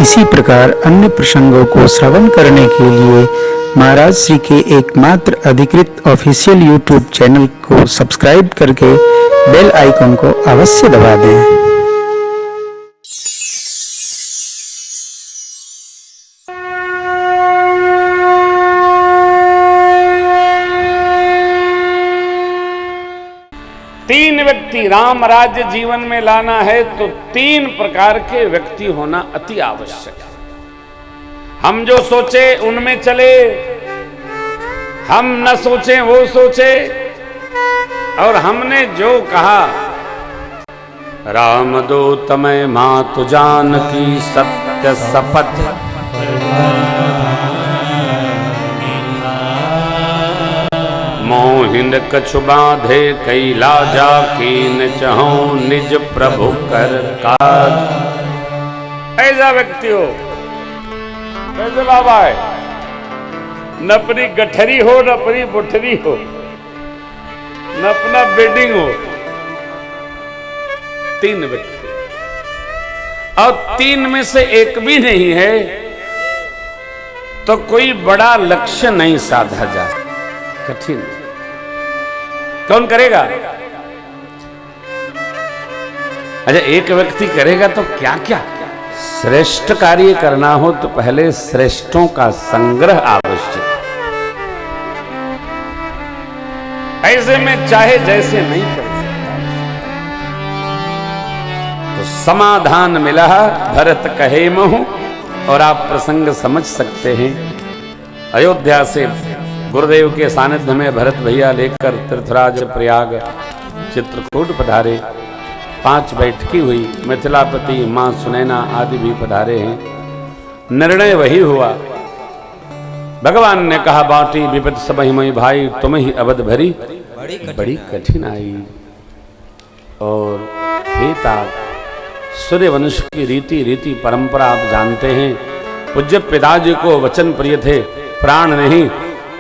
इसी प्रकार अन्य प्रसंगों को श्रवण करने के लिए महाराज श्री के एकमात्र अधिकृत ऑफिशियल यूट्यूब चैनल को सब्सक्राइब करके बेल आइकन को अवश्य दबा दें। तीन व्यक्ति राम राज्य जीवन में लाना है तो तीन प्रकार के व्यक्ति होना अति आवश्यक है। हम जो सोचे उनमें चले, हम न सोचे वो सोचे, और हमने जो कहा राम दूत मैं मातु जानकी सत्य शपथ मोहिन कछु बांधे कैला जाकीन चहूं निज प्रभु कर काज। ऐसा व्यक्ति हो, कैसे बाबा है, न अपनी गठरी हो न अपनी बुठरी हो न अपना बिल्डिंग हो। तीन व्यक्ति, और तीन में से एक भी नहीं है तो कोई बड़ा लक्ष्य नहीं साधा जा सकता। कठिन कौन करेगा? अच्छा, एक व्यक्ति करेगा तो क्या क्या? श्रेष्ठ कार्य करना हो तो पहले श्रेष्ठों का संग्रह आवश्यक है। ऐसे में चाहे जैसे नहीं कर सकता। तो समाधान मिला भरत कहे महु, और आप प्रसंग समझ सकते हैं। अयोध्या से गुरुदेव के सानिध्य में भरत भैया लेकर तीर्थराज प्रयाग चित्रकूट पधारे। 5 बैठकी हुई, मिथिलापति मां सुनैना आदि भी पधारे हैं। निर्णय वही हुआ, भगवान ने कहा बाटी विपद सबहि मई भाई, तुम ही अवध भरी बड़ी कठिन आई। और हे तात, सूर्यवंश की रीति परंपरा आप जानते हैं। पूज्य पिताजी को वचन प्रिय थे, प्राण नहीं।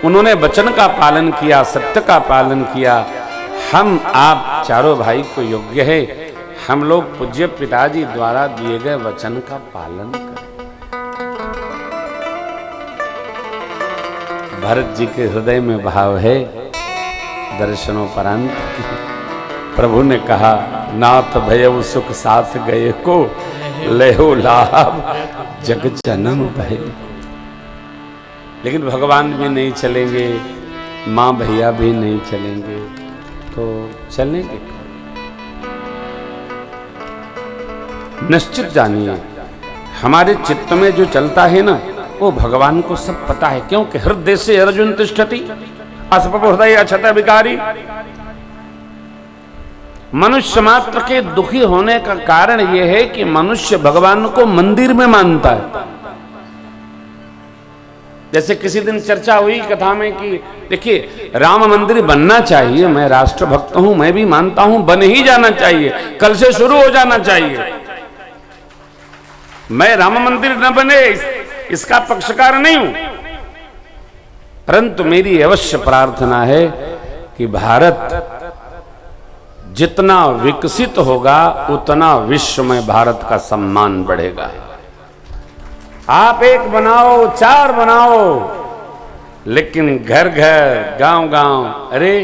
उन्होंने वचन का पालन किया, सत्य का पालन किया। हम आप चारों भाई को योग्य है, हम लोग पूज्य पिताजी द्वारा दिए गए वचन का पालन करें। भरत जी के हृदय में भाव है। दर्शनोपरांत प्रभु ने कहा नाथ भयउ सुख साथ गए को, लेहो लाभ जग जन्म भय। लेकिन भगवान भी नहीं चलेंगे, माँ भैया भी नहीं चलेंगे, तो चलेंगे। निश्चित जानिए, हमारे चित्त में जो चलता है ना, वो भगवान को सब पता है। क्योंकि हृदय से अर्जुन तिष्ठति अस्पप हृदय अक्षत विकारी। मनुष्य मात्र के दुखी होने का कारण यह है कि मनुष्य भगवान को मंदिर में मानता है। जैसे किसी दिन चर्चा हुई कथा में कि देखिए राम मंदिर बनना चाहिए, मैं राष्ट्रभक्त हूं, मैं भी मानता हूं, बन ही जाना चाहिए, कल से शुरू हो जाना चाहिए। मैं राम मंदिर न बने इसका पक्षकार नहीं हूं, परंतु मेरी अवश्य प्रार्थना है कि भारत जितना विकसित होगा उतना विश्व में भारत का सम्मान बढ़ेगा। आप एक बनाओ, 4 बनाओ, लेकिन घर घर गांव गांव, अरे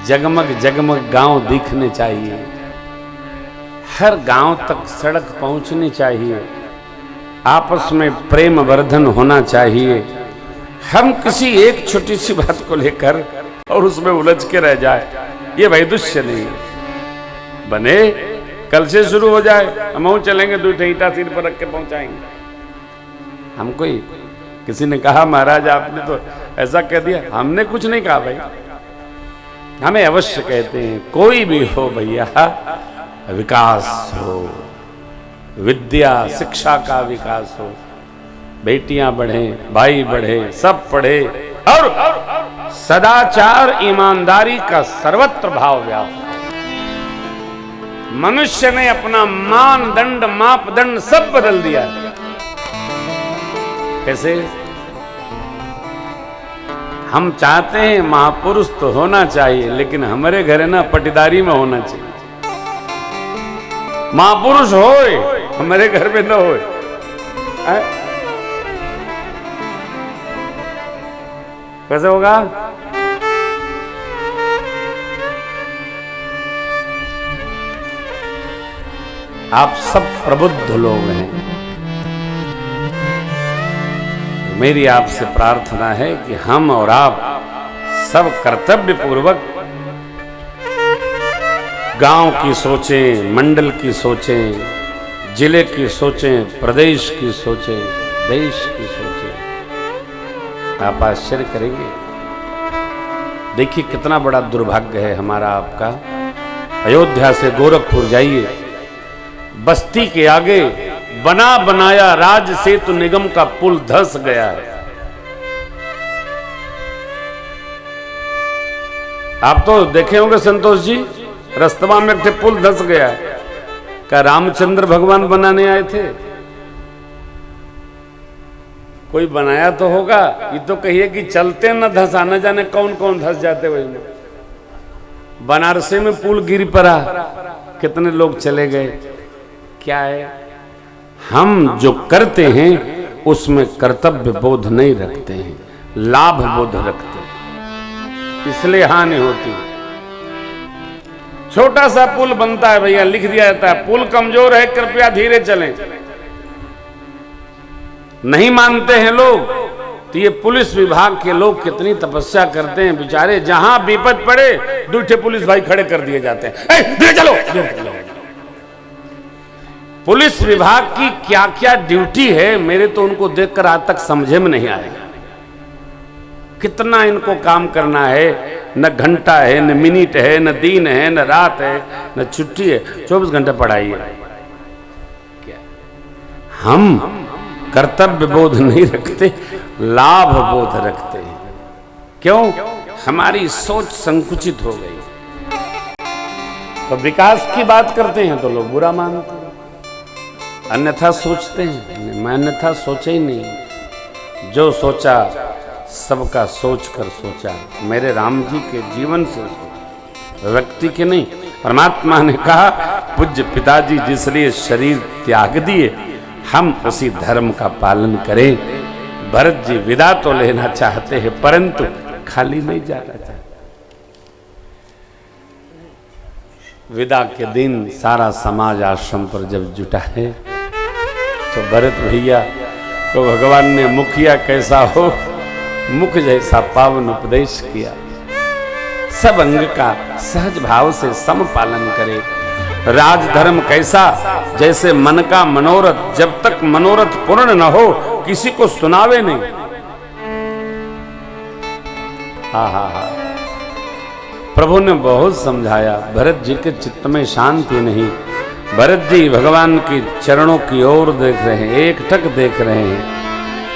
जगमग जगमग गांव दिखने चाहिए। हर गांव तक सड़क पहुंचनी चाहिए। आपस में प्रेम वर्धन होना चाहिए। हम किसी एक छोटी सी बात को लेकर और उसमें उलझ के रह जाए, ये वैदुष्य नहीं बने। कल से शुरू हो जाए, हम चलेंगे, 2 ईंटा सिर पर रख के पहुंचाएंगे। हमको ही किसी ने कहा महाराज आपने तो ऐसा कह दिया। हमने कुछ नहीं कहा भाई, हमें अवश्य कहते हैं कोई भी हो भैया, विकास हो, विद्या शिक्षा का विकास हो, बेटियां बढ़े, भाई बढ़े, सब पढ़े, और सदाचार ईमानदारी का सर्वत्र भाव व्याप्त। मनुष्य ने अपना मानदंड मापदंड सब बदल दिया। कैसे? हम चाहते हैं महापुरुष तो होना चाहिए, लेकिन हमारे घर है ना पटीदारी में होना चाहिए। महापुरुष होए, हमारे घर में न होए। कैसे होगा? आप सब प्रबुद्ध लोग हैं। मेरी आपसे प्रार्थना है कि हम और आप सब कर्तव्य पूर्वक गांव की सोचें, मंडल की सोचें, जिले की सोचें, प्रदेश की सोचें, देश की सोचें। आप आश्चर्य करेंगे। देखिए कितना बड़ा दुर्भाग्य है हमारा आपका। अयोध्या से गोरखपुर जाइए, बस्ती के आगे बना बनाया राज सेतु निगम का पुल धंस गया है। आप तो देखे होंगे संतोष जी, रस्तवा में एक पुल धंस गया है। क्या रामचंद्र भगवान बनाने आए थे? कोई बनाया तो होगा। ये तो कहिए कि चलते न धंसा, न जाने कौन कौन धंस जाते वही में। बनारसी में पुल गिर पड़ा, कितने लोग चले गए। क्या है, हम जो करते हैं उसमें कर्तव्य बोध नहीं रखते हैं, लाभ बोध रखते हैं, इसलिए हानि होती है। छोटा सा पुल बनता है भैया, लिख दिया जाता है पुल कमजोर है, कृपया धीरे चलें। नहीं मानते हैं लोग, तो ये पुलिस विभाग के लोग कितनी तपस्या करते हैं बेचारे। जहां विपद पड़े दूठे पुलिस भाई खड़े कर दिए जाते हैं, धीरे चलो। पुलिस विभाग की क्या क्या ड्यूटी है, मेरे तो उनको देखकर आज तक समझे में नहीं आएगा। कितना इनको काम करना है, न घंटा है, न मिनट है, न दिन है, न रात है, न छुट्टी है, 24 घंटे पढ़ाई है। क्या हम कर्तव्य बोध नहीं रखते, लाभ बोध रखते हैं। क्यों? हमारी सोच संकुचित हो गई। तो विकास की बात करते हैं तो लोग बुरा मानते हैं, अन्यथा सोचते हैं। मैं अन्यथा सोचा ही नहीं, जो सोचा सबका सोच कर सोचा। मेरे राम जी के जीवन से सोचा, व्यक्ति के नहीं। परमात्मा ने कहा पूज्य पिताजी जिसलिए शरीर त्याग दिए, हम उसी धर्म का पालन करें। भरत जी विदा तो लेना चाहते हैं, परंतु खाली नहीं जाना चाहते। विदा के दिन सारा समाज आश्रम पर जब जुटा है, तो भरत भैया को भगवान ने मुखिया कैसा हो, मुख जैसा पावन उपदेश किया। सब अंग का सहज भाव से सम पालन करे। राजधर्म कैसा, जैसे मन का मनोरथ, जब तक मनोरथ पूर्ण न हो किसी को सुनावे नहीं। हा प्रभु ने बहुत समझाया, भरत जी के चित्त में शांति नहीं। भरत जी भगवान की चरणों की ओर देख रहे हैं, एक टक देख रहे हैं।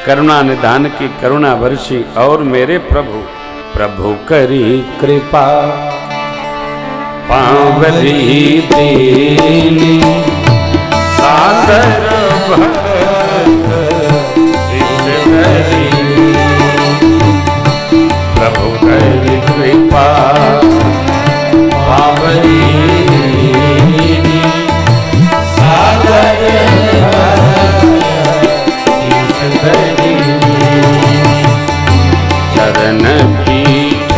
करुणा निधान की करुणा वर्षी, और मेरे प्रभु प्रभु करी कृपा पावरी दीनी सादर भक्त ईश्वरी। प्रभु करी कृपा पावरी दीनी सादर चरण पीठ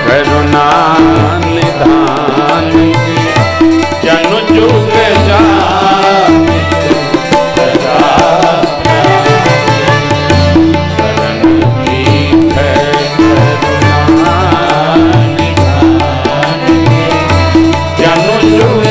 करुणा निधान जनु जुग चरण पीठ करुणा निधान जनु जुग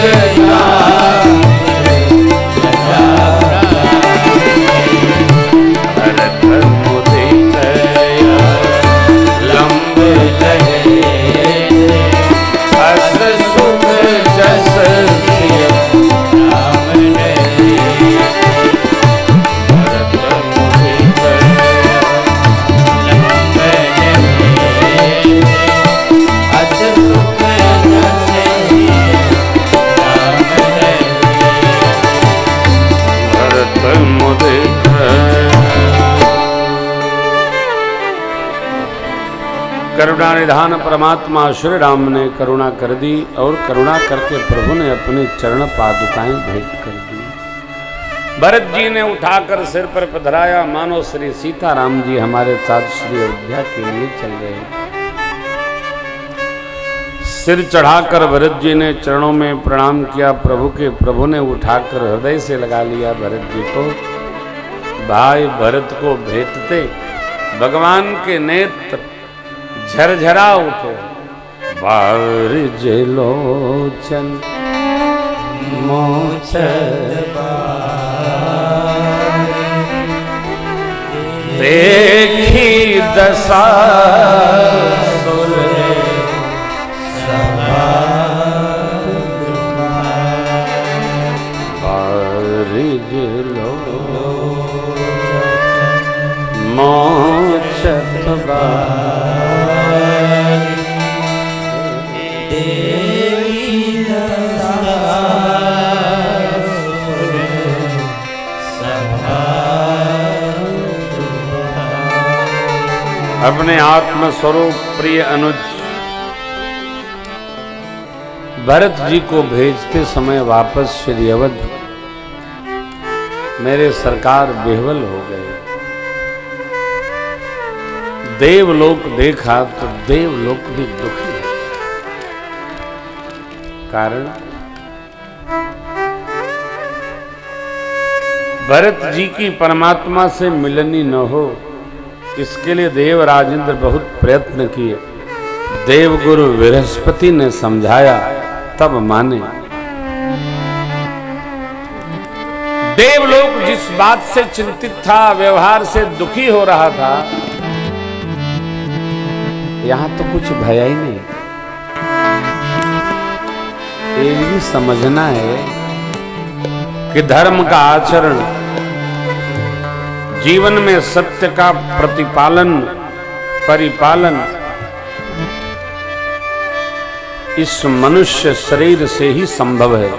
करुणा निधान परमात्मा श्री राम ने करुणा कर दी, और करुणा करके प्रभु ने अपने चरण पादुकाएं भेंट कर दी। भरत जी ने उठाकर सिर पर पधराया, मानो श्री सीताराम जी हमारे साथ श्री अयोध्या के लिए चल रहे हैं। सिर चढ़ाकर भरत जी ने चरणों में प्रणाम किया प्रभु के। प्रभु ने उठाकर हृदय से लगा लिया भरत जी को। भाई भरत को भेंटते भगवान के नेत्र झरझरा उठे। बारिज लोचन मोच देखी दशा बारिज लोचन मोच अपने आत्म स्वरूप प्रिय अनुज भरत जी को भेजते समय वापस श्री अवध मेरे सरकार बेहवल हो गए। देवलोक देखा तो देवलोक भी दुखी है। कारण भरत जी की परमात्मा से मिलनी न हो, इसके लिए देव राजेंद्र बहुत प्रयत्न किए। देवगुरु बृहस्पति ने समझाया तब माने। देवलोक जिस बात से चिंतित था, व्यवहार से दुखी हो रहा था, यहां तो कुछ भया ही नहीं। ये भी समझना है कि धर्म का आचरण, जीवन में सत्य का प्रतिपालन परिपालन इस मनुष्य शरीर से ही संभव है।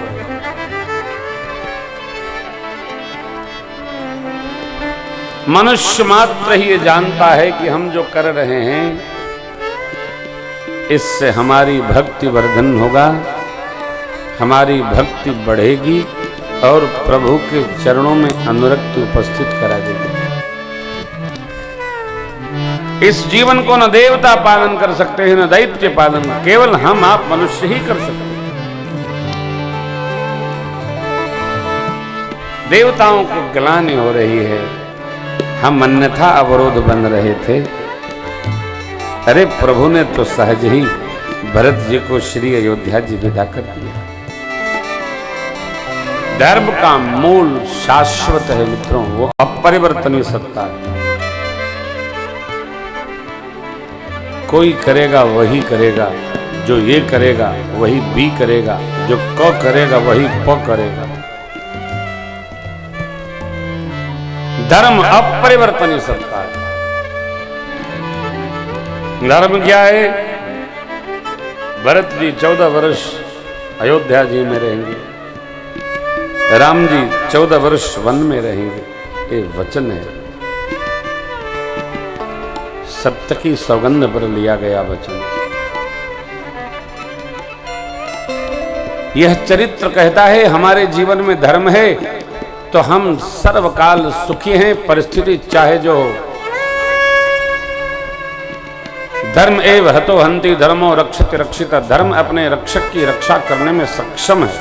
मनुष्य मात्र ही ये जानता है कि हम जो कर रहे हैं इससे हमारी भक्ति वर्धन होगा, हमारी भक्ति बढ़ेगी और प्रभु के चरणों में अनुरक्ति उपस्थित करा देगी। इस जीवन को न देवता पालन कर सकते हैं न दैत्य पालन, केवल हम आप मनुष्य ही कर सकते हैं। देवताओं को ग्लानि हो रही है, हम अन्यथा अवरोध बन रहे थे। अरे प्रभु ने तो सहज ही भरत जी को श्री अयोध्या जी विदा कर दिया। धर्म का मूल शाश्वत है मित्रों, वो अपरिवर्तनीय सत्ता है। कोई करेगा वही करेगा, जो ये करेगा वही बी करेगा, जो क करेगा वही प करेगा। धर्म अपरिवर्तनीय सत्ता है। धर्म क्या है? भरत जी 14 वर्ष अयोध्या जी में रहेंगे, राम जी 14 वर्ष वन में रहेंगे। ये वचन है, सत्य की सौगंध पर लिया गया वचन। यह चरित्र कहता है हमारे जीवन में धर्म है तो हम सर्वकाल सुखी हैं, परिस्थिति चाहे जो हो। धर्म एव हतो हन्ति धर्मो रक्षति रक्षिता। धर्म अपने रक्षक की रक्षा करने में सक्षम है।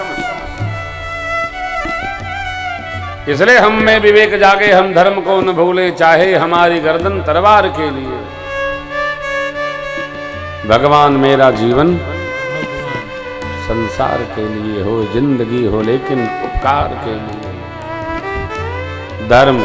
इसलिए हम में विवेक जागे, हम धर्म को न भूले, चाहे हमारी गर्दन तलवार के लिए। भगवान मेरा जीवन संसार के लिए हो, जिंदगी हो लेकिन उपकार के लिए। धर्म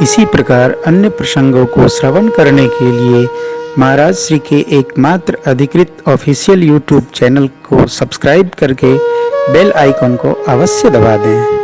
इसी प्रकार अन्य प्रसंगों को श्रवण करने के लिए महाराज श्री के एकमात्र अधिकृत ऑफिशियल यूट्यूब चैनल को सब्सक्राइब करके बेल आइकन को अवश्य दबा दें।